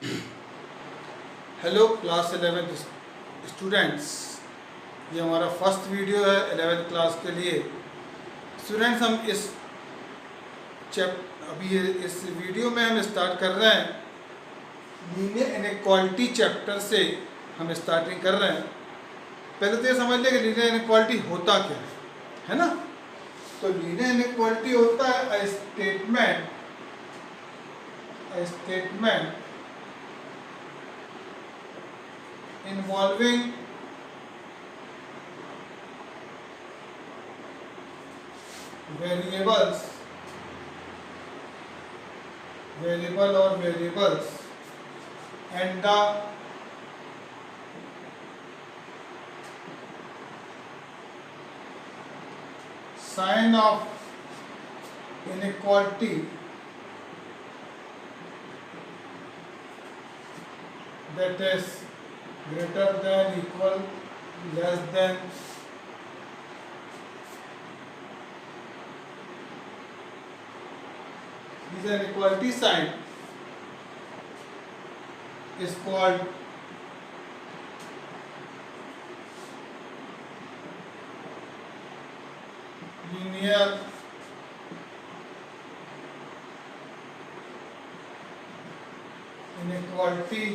Hello class 11th students, ये हमारा first video है 11th क्लास के लिए। स्टूडेंट्स, हम इस वीडियो में हम स्टार्ट कर रहे हैं लीनियर इनइक्वालिटी चैप्टर से। हम स्टार्टिंग कर रहे हैं। पहले तो ये समझ लें कि लीनियर इनइक्वालिटी होता क्या है ना। तो लीनियर इनइक्वालिटी होता है a statement involving variables and the sign of inequality that is greater than, equal, less than is an equality sign is called linear inequality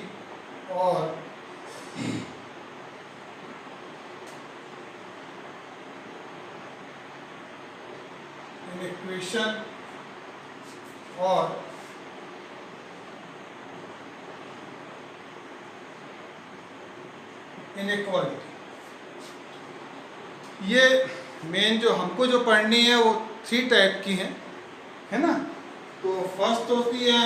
or equation और इनइक्वालिटी। ये main जो हमको जो पढ़नी है वो 3 टाइप की है ना। तो फर्स्ट होती है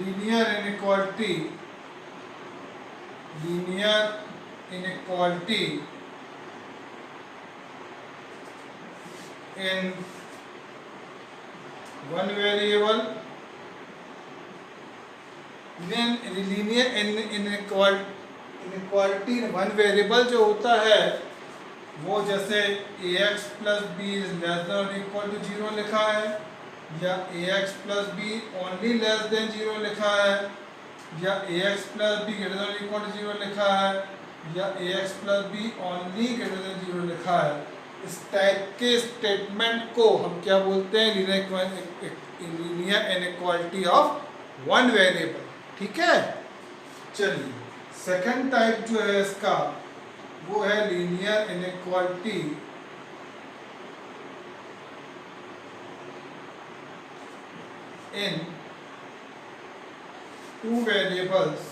linear inequality in one variable। Linear inequality in one variable जो होता है वो जैसे ax plus B is less than और इक्वल टू 0 लिखा है, या ax plus B only less than 0 लिखा है, या ax plus B greater than equal to 0 लिखा है, या ax plus B only greater than 0 लिखा है। इस टाइप के स्टेटमेंट को हम क्या बोलते हैं? Linear inequality of one variable. ठीक है, चलिए सेकंड टाइप जो है इसका वो है linear inequality in 2 variables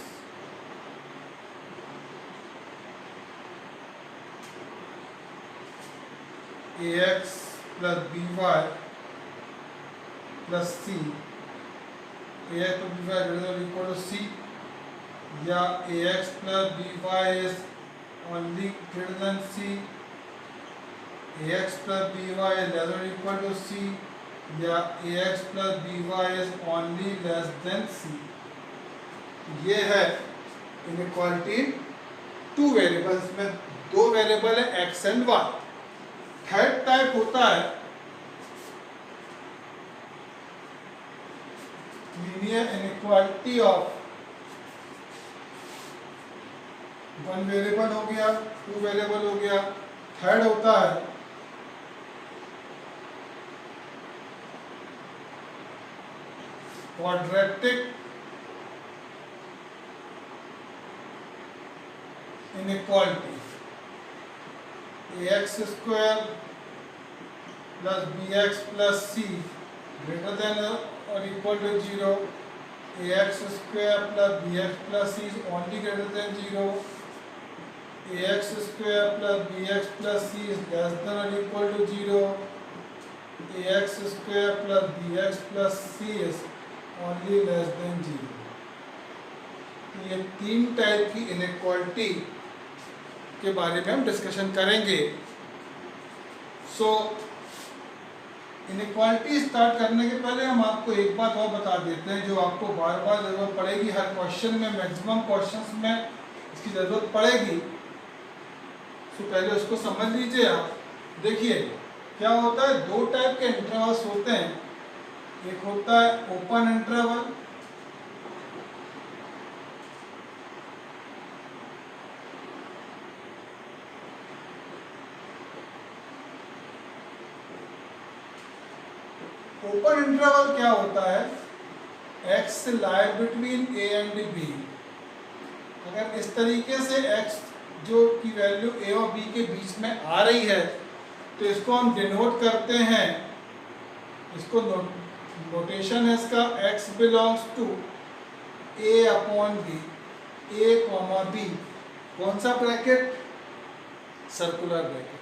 ax plus by plus c, ax plus by greater than or equal to c, या ax plus by is only greater than c, ax plus by is less than or equal to c, या ax plus by is only less than c। ये है inequality 2 variables में। 2 variable है x and y। Third type होता है linear inequality of one variable हो गया, 2 variable हो गया। थर्ड होता है quadratic inequality. ax square plus bx plus c greater than or equal to 0, ax square plus bx plus c is only greater than 0, ax square plus bx plus c is less than or equal to 0, ax square plus bx plus c is only less than 0। ये 3 type की inequality के बारे में हम discussion करेंगे। सो inequality start करने के पहले हम आपको एक बात और बता देते हैं जो आपको बार बार ज़रूरत पड़ेगी, हर क्वेश्चन में, मैक्सिमम क्वेश्चंस में इसकी ज़रूरत पड़ेगी। सो पहले उसको समझ लीजिए आप। देखिए क्या होता है, 2 टाइप के इंटरवल्स होते हैं। एक होता है ओपन इंटरवल ओपन इंटरवल क्या होता है? x lie between a and b। अगर इस तरीके से x जो की वैल्यू a और b के बीच में आ रही है तो इसको हम डिनोट करते हैं, इसको नोटेशन है इसका x belongs to a upon b, a comma b, कौन सा bracket? Circular bracket.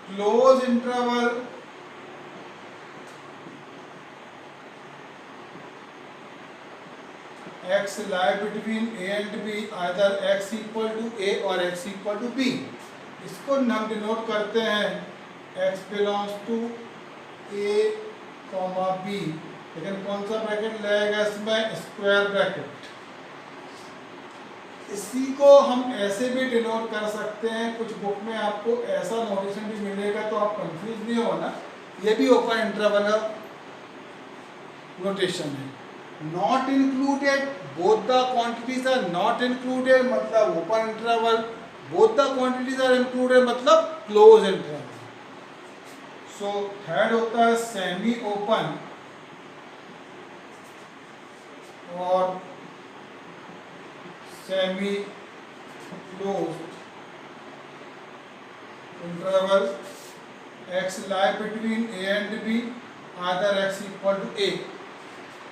Close interval x lie between a and b, either x equal to a और x equal to b। इसको हम डिनोट करते हैं x belongs to a comma b, लेकिन कौन सा ब्रैकेट लगेगा इसमें? Square bracket. इसी को हम ऐसे भी डिनोट कर सकते हैं, कुछ बुक में आपको ऐसा नोटेशन भी मिलेगा तो आप कंफ्यूज नहीं होना, ये भी ओपन इंटरवल का नोटेशन है। Not included, both the quantities are not included मतलब open interval, both the quantities are included मतलब क्लोज इंटरवल। सो थर्ड होता है सेमी ओपन और semi closed interval x lie between a and b, either x equal to a।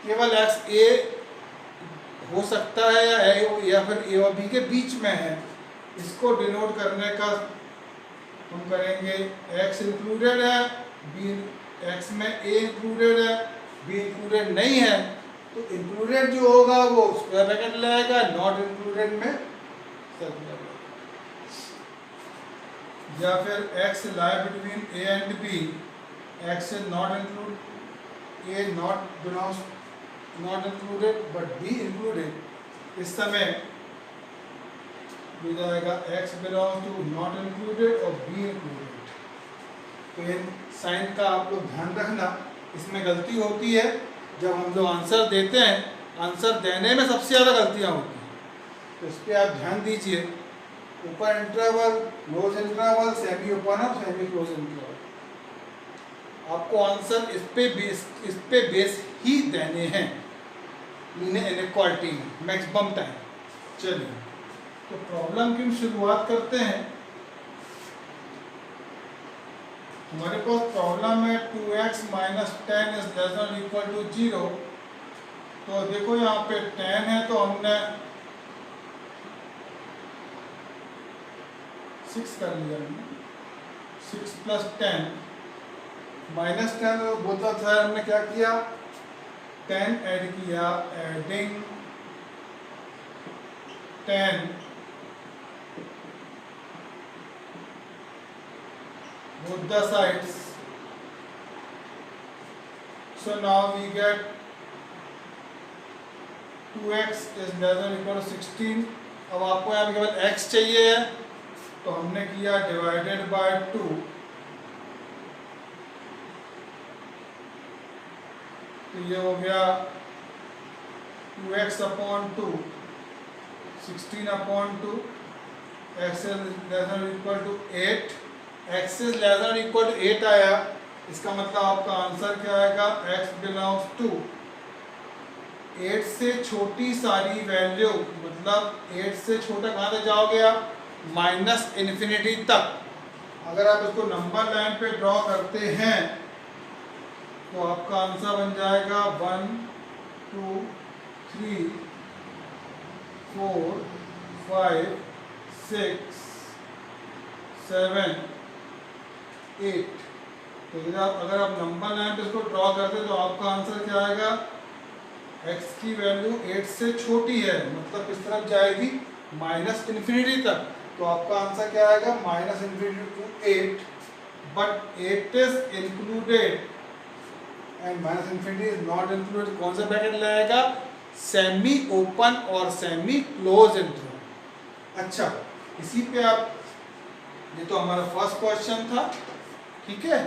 केवल x a हो सकता है या फिर a और b के बीच में है, इसको डिनोट करने का हम करेंगे x इंक्लूडेड है, b x में a इंक्लूडेड है, b इंक्लूडेड नहीं है तो इंक्लूडेड जो होगा वो स्क्वायर ब्रैकेट लगेगा, नॉट इंक्लूडेड में सर्कुलर ब्रैकेट। या फिर x lie between a and b, x is not include, a not belongs not included but b included, इस समय हो जाएगा x belongs to not included और b included। तो इन साइन का आप लोग ध्यान रखना, इसमें गलती होती है जब हम जो आंसर देते हैं, आंसर देने में सबसे ज़्यादा गलतियाँ होती हैं, तो इस पर आप ध्यान दीजिए। Open interval, close interval, semi open और सेमी क्लोज इंटरवल, आपको आंसर इस पे बेस ही देने हैं लीनियर इनइक्वालिटी में मैक्सिमम टाइम। चलिए तो प्रॉब्लम की हम शुरुआत करते हैं। हमारे पास प्रॉब्लम है 2x minus 10 is less than equal to 0। तो देखो यहाँ पे 10 है तो हमने 6 कर लिया, 6 प्लस 10 माइनस 10 बोलता था, हमने क्या किया? 10 ऐड किया, adding 10 both the sides, so now we get 2x is less than equal to 16। अब आपको यहाँ पे केवल x चाहिए है तो हमने किया डिवाइडेड बाय 2, तो ये हो गया 2x upon 2, 16 upon 2, x is less than equal to 8, x is less than equal to 8 आया, इसका मतलब आपका आंसर क्या आएगा? x belongs to 8 से छोटी सारी वैल्यू, मतलब 8 से छोटा कहाँ तक जाओगे आप? माइनस इन्फिनिटी तक। अगर आप इसको नंबर लाइन पे ड्रॉ करते हैं तो आपका आंसर बन जाएगा 1 2 3 4 5 6 7 8। तो अगर आप नंबर लाइन पे इसको ड्रॉ करते हैं तो आपका आंसर क्या आएगा? x की वैल्यू 8 से छोटी है, मतलब किस तरफ जाएगी? माइनस इन्फिनिटी तक। तो आपका आंसर क्या आएगा? Minus infinity to 8, but 8 is included and minus infinity is not included. कौन सा ब्रैकेट लगेगा? सेमी ओपन और सेमी क्लोज इंटरवल। अच्छा, इसी पे आप, ये तो हमारा फर्स्ट क्वेश्चन था, ठीक है।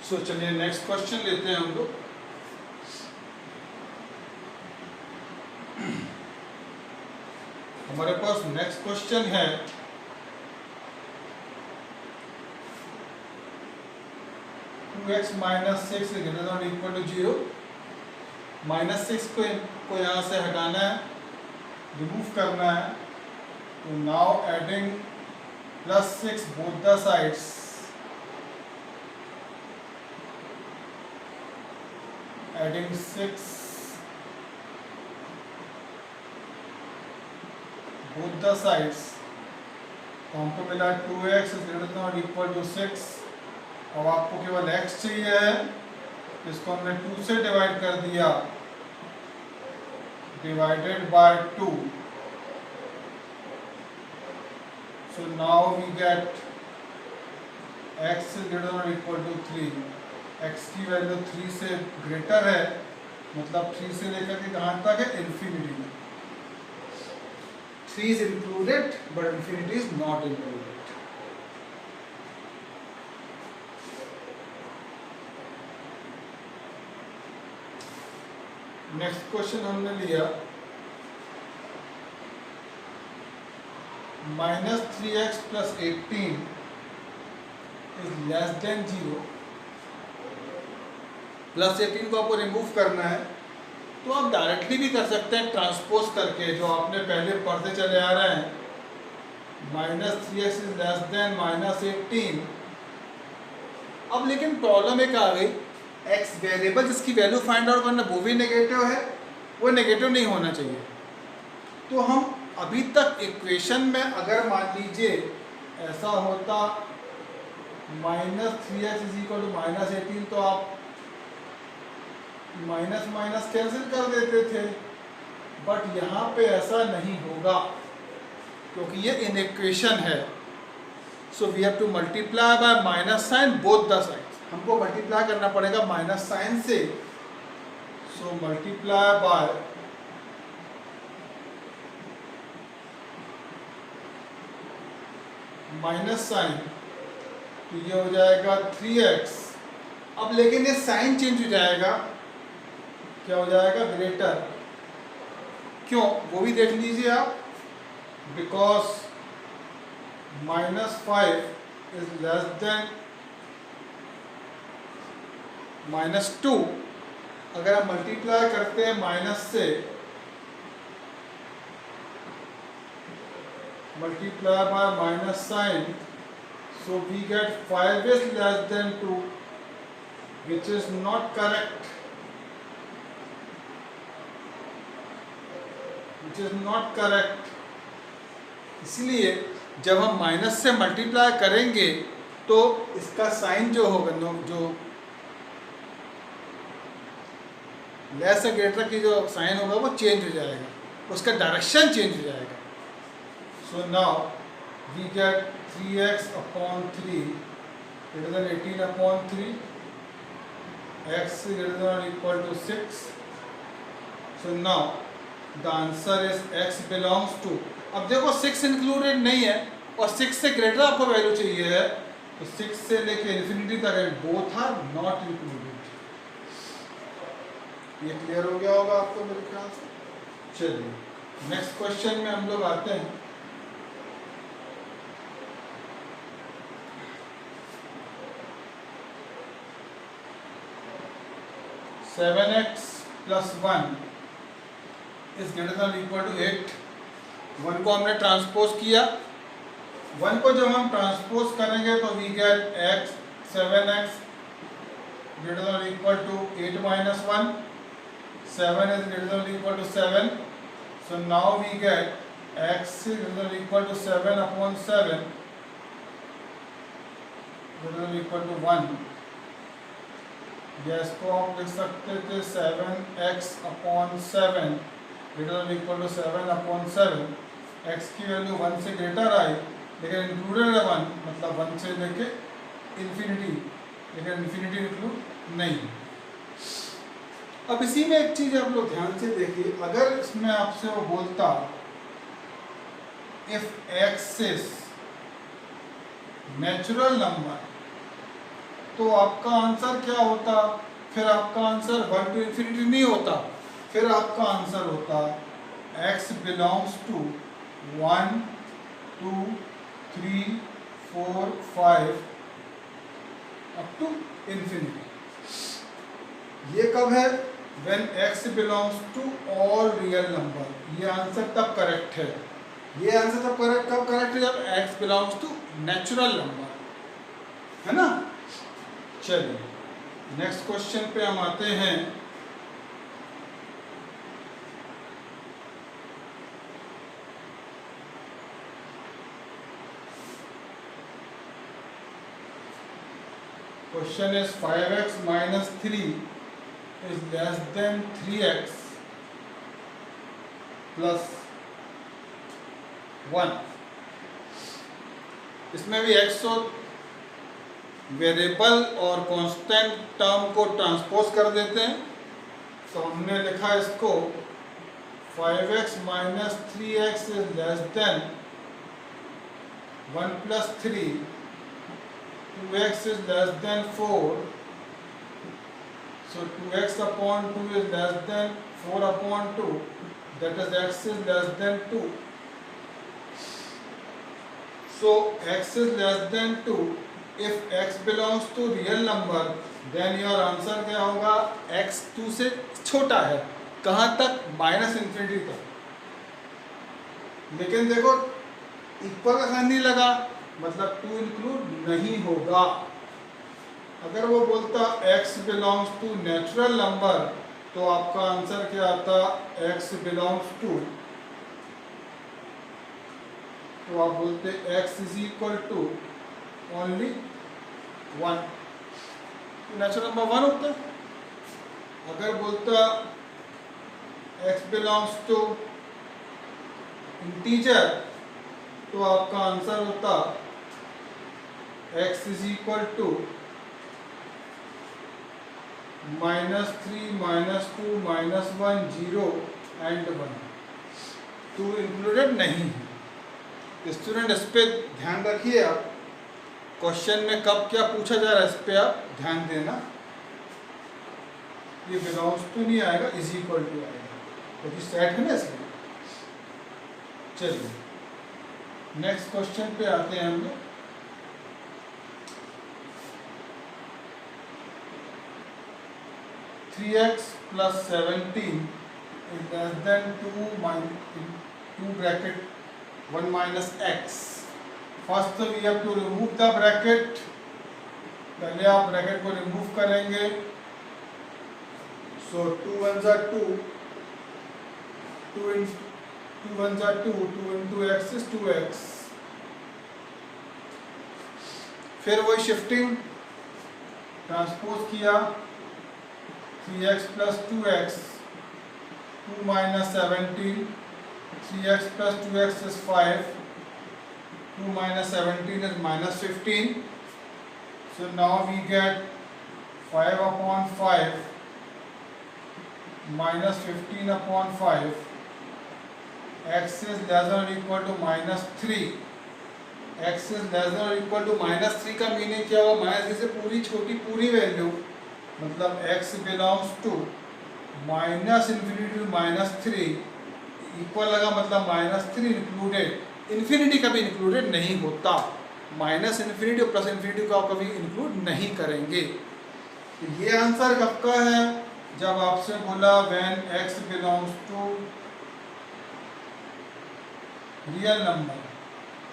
सो चलिए नेक्स्ट क्वेश्चन लेते हैं हम लोग। हमारे पास नेक्स्ट क्वेश्चन है 2x minus 6 greater than equal to 0। Minus 6 को यहाँ से हटाना है, रिमूव करना है। तो now adding plus 6 both the sides, adding 6 both the sides, तो हमको मिला 2x greater than equal to 6। अब आपको केवल x चाहिए है, इसको हमने 2 से डिवाइड कर दिया, divided by 2। So now we get x greater than equal to 3। x की वैल्यू 3 से ग्रेटर है, मतलब 3 से लेकर के कहाँ तक है, इन्फिनिटी में। 3 is included but infinity is not included. Next question हमने लिया minus 3x plus 18 is less than 0। Plus 18 को आपको रिमूव करना है, तो आप डायरेक्टली भी कर सकते हैं ट्रांसपोज करके, जो आपने पहले पढ़ते चले आ रहे हैं। Minus 3x is less than minus 18। अब लेकिन प्रॉब्लम एक आ गई, x वेरिएबल जिसकी वैल्यू फाइंड आउट करना वो भी नेगेटिव है, वो नेगेटिव नहीं होना चाहिए। तो हम अभी तक इक्वेशन में अगर मान लीजिए ऐसा होता minus 3x is equal to minus 18, तो आप माइनस माइनस कैंसिल कर देते थे, बट यहाँ पे ऐसा नहीं होगा क्योंकि ये इन इक्वेशन है। So we have to multiply by minus sign both the sides. हमको मल्टीप्लाई करना पड़ेगा माइनस साइन से। So multiply by minus sign, तो ये हो जाएगा 3x। अब लेकिन ये साइन चेंज हो जाएगा, क्या हो जाएगा, ग्रेटर। क्यों, वो भी देख लीजिए आप। Because minus 5 is less than minus 2। अगर आप मल्टीप्लाई करते हैं माइनस से, multiply by minus sign, so we get 5 is less than 2, which is not correct, which is not correct। इसलिए जब हम माइनस से मल्टीप्लाई करेंगे तो इसका साइन जो होगा, जो लेस से ग्रेटर की जो साइन होगा वो चेंज हो जाएगा, उसका डायरेक्शन चेंज हो जाएगा। So now we get 3x upon 3 greater than 18 upon 3, x greater than equal to 6। So now the answer is x belongs to. अब देखो 6 इंक्लूडेड नहीं है और 6 से ग्रेटर आपको वैल्यू चाहिए है, तो 6 से लेके इन्फिनिटी तक है, बोथ आर नॉट इंक्लूडेड। ये क्लियर हो गया होगा आपको मेरे ख्याल से। चलिए नेक्स्ट क्वेश्चन में हम लोग आते हैं। Seven x plus 1 is greater than equal to 8। 1 को हमने ट्रांसपोज किया, 1 को जब हम ट्रांसपोज करेंगे तो we get x 7x greater than equal to 8 minus 1। 7 is greater than or equal to 7. So now we get x is greater than or equal to 7 upon 7 greater than or equal to 1. या इसको आप लिख सकते थे 7x upon 7 greater than equal to 7 upon 7। x की value 1 से greater आई लेकिन included है 1, मतलब 1 से लेके इन्फिनिटी, लेकिन इन्फिनिटी इंक्लूड नहीं। अब इसी में एक चीज आप लोग ध्यान से देखिए, अगर इसमें आपसे वो बोलता if x is natural number, तो आपका आंसर क्या होता? फिर आपका आंसर 1 to infinity नहीं होता, फिर आपका आंसर होता x belongs to 1 2 3 4 5 up to infinity. ये कब है? When x belongs to all real number. ये आंसर तब करेक्ट है, ये आंसर तब कब करेक्ट है जब x belongs to natural number, है ना। चलिए नेक्स्ट क्वेश्चन पे हम आते हैं। Question is 5x minus 3 is less than 3x plus 1। इसमें भी x और वेरिएबल और कांस्टेंट टर्म को ट्रांसपोज कर देते हैं। तो हमने लिखा इसको 5x minus 3x is less than 1 plus 3, 2x is less than 4, so 2x upon 2 is less than 4 upon 2, that is x is less than 2. So x is less than 2, if x belongs to real number then your answer क्या होगा? x 2 से छोटा है, कहाँ तक? Minus infinity तक। लेकिन देखो इक्वल का साइन नहीं लगा, मतलब 2 इंक्लूड नहीं होगा। अगर वो बोलता x belongs to natural number तो आपका आंसर क्या आता? x बिलोंग्स टू, तो आप बोलते x is equal to only 1, natural number 1 होता। अगर बोलता x बिलोंग्स टू इंटीजर तो आपका आंसर होता x is equal to -3 -2 -1 0 and 1। 2 included नहीं है। स्टूडेंट इस पे ध्यान रखिए, आप क्वेश्चन में कब क्या पूछा जा रहा है इस पे आप ध्यान देना। ये बिलोंग्स टू नहीं आएगा, इज इक्वल टू आएगा, क्योंकि सेट है ना इसलिए। चलिए नेक्स्ट क्वेश्चन पे आते हैं हम लोग। Three x plus 17 is less than 2 bracket 1 minus x. First we have to remove the bracket. पहले आप ब्रैकेट को रिमूव करेंगे। So 2 1s are 2, 2 1s are 2, 2 into x is 2x। फिर वही शिफ्टिंग ट्रांसपोज किया, 3x plus 2x, 2 minus 17, 3x plus 2x is 5, 2 minus 17 is minus 15, so now we get 5 upon 5 minus 15 upon 5, x is less than or equal to minus 3, x is less than or equal to minus 3 का meaning क्या होगा? Minus 3 से पूरी छोटी पूरी value, मतलब x belongs to minus infinity to minus 3 equal लगा, मतलब माइनस 3 इंक्लूडेड। इन्फिनिटी कभी इंक्लूडेड नहीं होता, माइनस इन्फिनिटी और प्लस इन्फिनिटी को आप कभी इंक्लूड नहीं करेंगे। तो ये आंसर कब का है? जब आपसे बोला when x belongs to real number.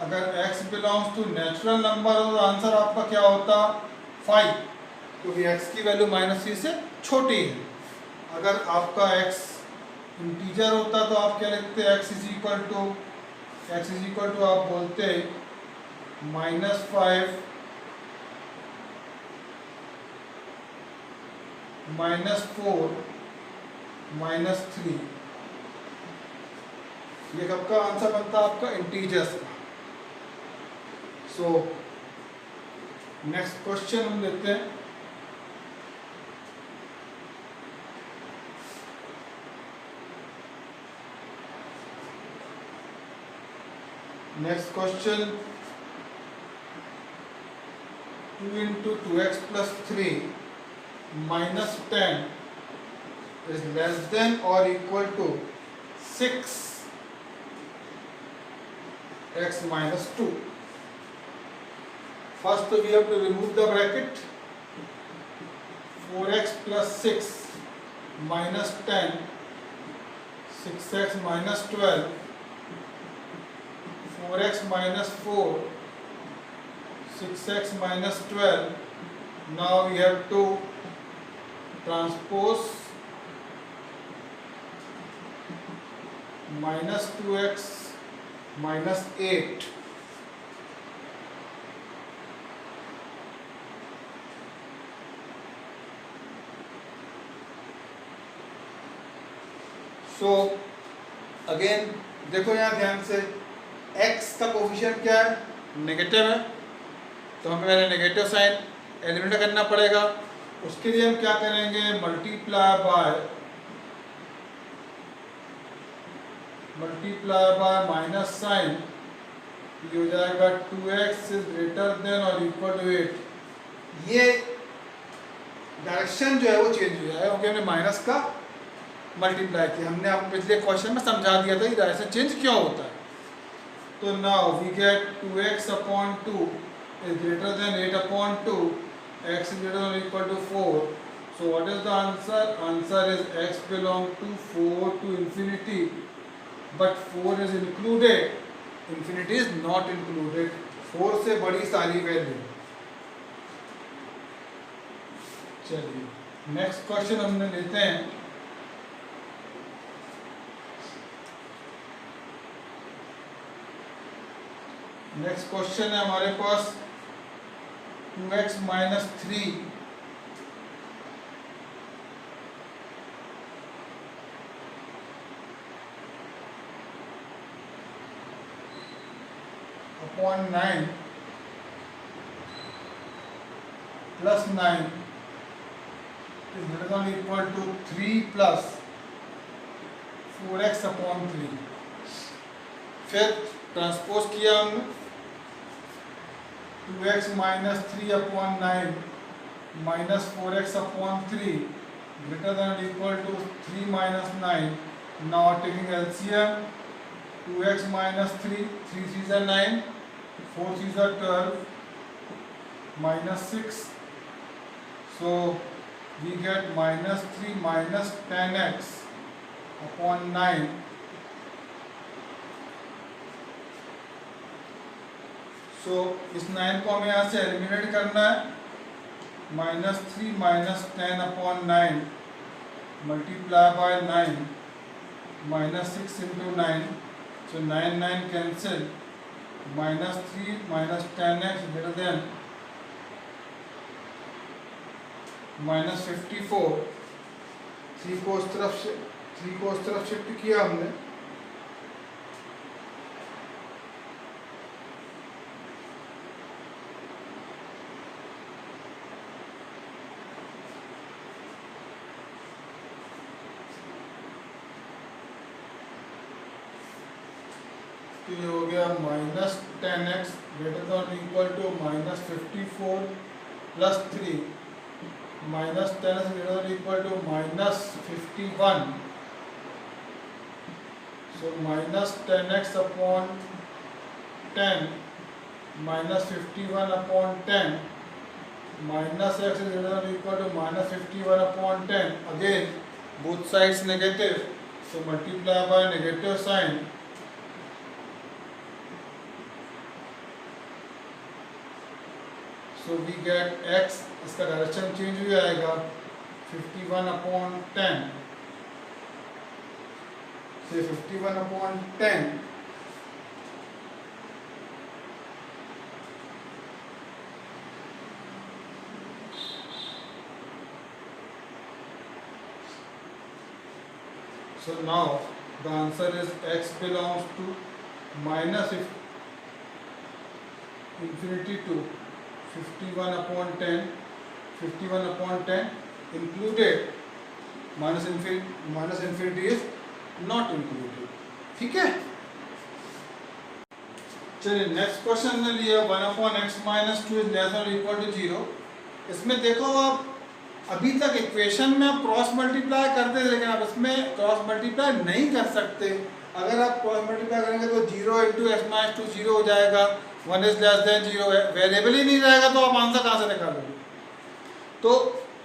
अगर x belongs to natural number हो तो आंसर आपका क्या होता? 5, क्योंकि x की वैल्यू माइनस 3 से छोटी है। अगर आपका x इंटीजर होता तो आप क्या लिखते? x इज इक्वल टू आप बोलते -5 -4 -3। ये कब का आंसर बनता आपका? इंटीजर्स का। सो नेक्स्ट क्वेश्चन हम लेते हैं। Next question, 2 into 2x plus 3 minus 10 is less than or equal to 6x minus 2. First we have to remove the bracket 4x plus 6 minus 10, 6x minus 12, 4x minus 4, 6x minus 12. Now we have to transpose minus 2x minus 8. So again देखो यहाँ ध्यान से x का coefficient क्या है, negative है, तो हमें पहले नेगेटिव साइन एलिमिनेट करना पड़ेगा। उसके लिए हम क्या करेंगे, मल्टीप्लाई बाय माइनस साइन, ये हो जाएगा 2x इज ग्रेटर देन और इक्वल टू 8। ये डायरेक्शन जो है वो चेंज हो जाएगा क्योंकि हमने माइनस का मल्टीप्लाई किया। हमने आपको पिछले क्वेश्चन में समझा दिया था ये डायरेक्शन चेंज क्यों होता है। तो now we get 2x upon 2 is greater than 8 upon 2, x is greater than or equal to 4. So what is the answer? Answer is x belong to 4 to infinity, but 4 is included, infinity is not included. 4 से बड़ी सारी value. चलिए next question हमने लेते हैं। Next question है हमारे पास 2x minus 3 upon 9 plus 9 is greater than or equal to 3 plus 4x upon 3। फिर ट्रांसपोज किया हमने 2x minus 3 upon 9 minus 4x upon 3 greater than or equal to 3 minus 9. Now taking LCM, 2x minus 3, 3 3s are 9, 4 3s are 12, minus 6. So we get minus 3 minus 10x upon 9. तो इस 9 को हमें यहाँ से eliminate करना है। Minus 3 minus 10 upon 9 multiply by 9 minus 6 into 9, so 9 9 cancel, minus 3 minus 10x greater then minus 54। 3 को उस तरफ शिफ्ट किया हमने, तो ये हो गया minus 10x greater than equal to minus 54 plus 3 minus 10x greater than equal to minus 51। So minus 10x upon 10 minus 51 upon 10 minus x is greater than equal to minus 51 upon 10। Again both sides negative, so multiply by negative sign, so we get x, इसका direction change हो जाएगा 51 upon 10 से 51 upon 10 so now the answer is x belongs to minus infinity to 51 upon 10 included, minus infinity is not included। ठीक है, चलिए next question ने लिया 1 upon x minus 2 is less than or equal to 0। इसमें देखो आप अभी तक इक्वेशन में आप क्रॉस मल्टीप्लाई करते थे, लेकिन आप इसमें क्रॉस मल्टीप्लाई नहीं कर सकते। अगर आप क्रॉस मल्टीप्लाई करेंगे तो 0 इंटू एक्स माइनस 2 0 हो जाएगा, 1 इज लेस देन 0 है, वेरिएबल ही नहीं रहेगा तो आप आंसर कहाँ से निकालोगे। तो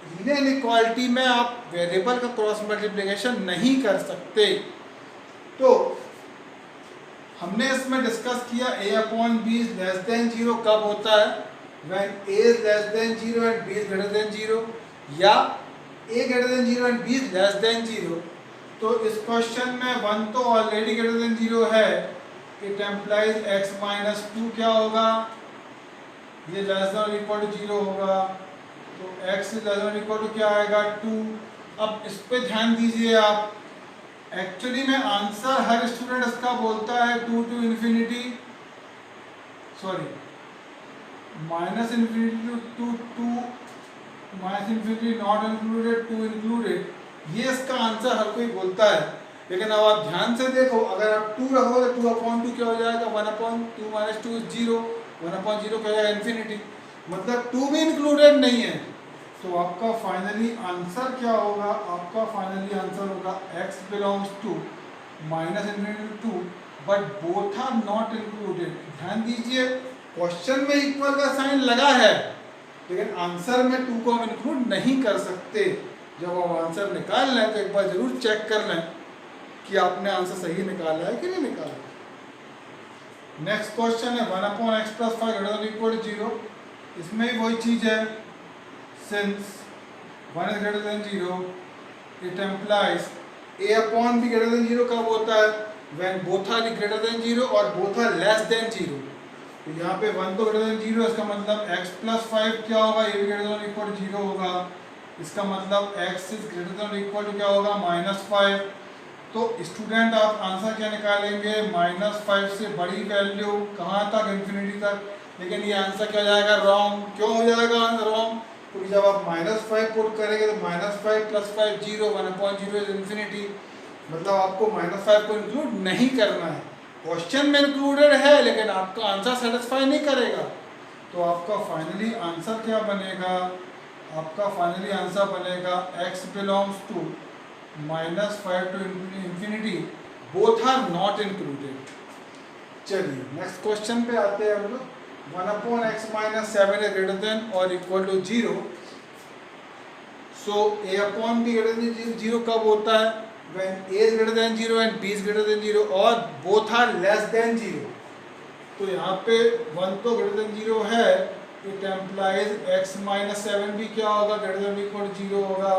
लीनियर इनइक्वालिटी में आप वेरिएबल का क्रॉस मल्टीप्लिकेशन नहीं कर सकते। तो हमने इसमें डिस्कस किया a/b इज लेस देन 0 कब होता है, when a is less than 0 and b is greater than 0, या a greater than 0 and b is less than 0। तो इस क्वेश्चन में 1 तो ऑलरेडी ग्रेटर देन 0 है, इट एम्प्लाइज x माइनस 2 क्या होगा, ये लेस देन इक्वल टू 0 होगा, तो x is less than equal to क्या आएगा 2। अब इस पे ध्यान दीजिए आप, एक्चुअली में आंसर हर स्टूडेंट इसका बोलता है 2 to infinity, sorry minus infinity to 2 minus infinity not included 2 included, ये इसका आंसर हर कोई बोलता है। लेकिन अब आप ध्यान से देखो, अगर आप 2 रखोगे तो 2/2 क्या हो जाएगा, 1/2 माइनस 2 इज 0, 1/0 क्या हो जाएगा इन्फिनिटी, मतलब 2 भी इंक्लूडेड नहीं है। तो आपका फाइनली आंसर क्या होगा, आपका फाइनली आंसर होगा x belongs to minus infinity to but both are not included. ध्यान दीजिए क्वेश्चन में इक्वल का साइन लगा है, लेकिन आंसर में 2 को हम इंक्लूड नहीं कर सकते। जब आप आंसर निकाल लें तो एक बार जरूर चेक कर लें कि आपने आंसर सही निकाला है कि नहीं निकाला। नेक्स्ट क्वेश्चन है 1/x + 5 greater than or equal to 0। इसमें भी वही चीज है, since 1 is greater than 0 it implies a/b greater than 0 कब होता है, when both are greater than 0 और both are less than 0। तो यहाँ पे 1 तो greater than 0, इसका मतलब x + 5 क्या होगा, ये भी greater than or equal to 0 होगा, इसका मतलब x is greater than or equal to क्या होगा -5। तो स्टूडेंट आप आंसर क्या निकालेंगे, -5 से बड़ी वैल्यू कहाँ तक, इन्फिनिटी तक। लेकिन ये आंसर क्या हो जाएगा, रॉन्ग। क्यों हो जाएगा आंसर रॉन्ग, क्योंकि जब आप -5 पुट करेंगे तो -5 + 5 0, 1/0 इज इन्फिनिटी, मतलब आपको -5 को इंक्लूड नहीं करना है। क्वेश्चन में इंक्लूडेड है लेकिन आपका आंसर सेटिस्फाई नहीं करेगा। तो आपका फाइनली आंसर क्या बनेगा, आपका फाइनली आंसर बनेगा x belongs to -5 to infinity both are not included. चलिए नेक्स्ट क्वेश्चन पे आते हैं हम लोग। 1/x - 7 is greater than or equal to 0। So a/b greater than 0 कब होता है, when a is greater than 0 and b is greater than 0 और both are less than 0। तो यहाँ पे 1 तो greater than 0 है, it implies x - 7 भी क्या होगा, greater than or equal to 0 होगा,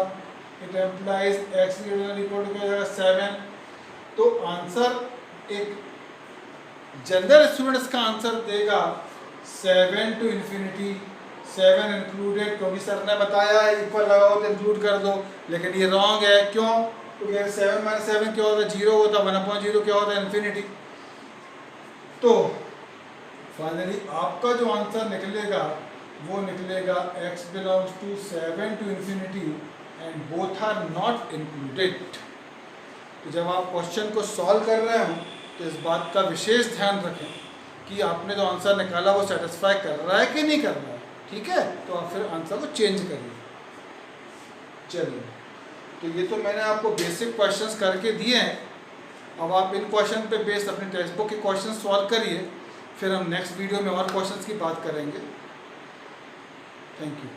it implies x greater than or equal to क्या हो जाएगा 7। तो आंसर एक जनरल स्टूडेंट इसका आंसर देगा 7 टू इन्फिनिटी, 7 इंक्लूडेड, क्योंकि सर ने बताया इक्वल लगाओ तो इंक्लूड कर दो। लेकिन ये रॉन्ग है, क्यों, क्योंकि 7 - 7 क्या होता है 0 होता है, 1/0 क्या होता है इन्फिनिटी। तो फाइनली आपका जो आंसर निकलेगा वो निकलेगा x belongs to 7 to infinity and both are not included. तो जब आप क्वेश्चन को सॉल्व कर रहे हो तो इस बात का विशेष ध्यान रखें कि आपने जो आंसर निकाला वो सेटिस्फाई कर रहा है कि नहीं कर रहा है, ठीक है। तो आप फिर आंसर को चेंज करिए। चलिए, तो ये तो मैंने आपको बेसिक क्वेश्चंस करके दिए हैं। अब आप इन क्वेश्चन पे बेस्ड अपने टेक्स्ट बुक के क्वेश्चन सॉल्व करिए, फिर हम नेक्स्ट वीडियो में और क्वेश्चंस की बात करेंगे। Thank you.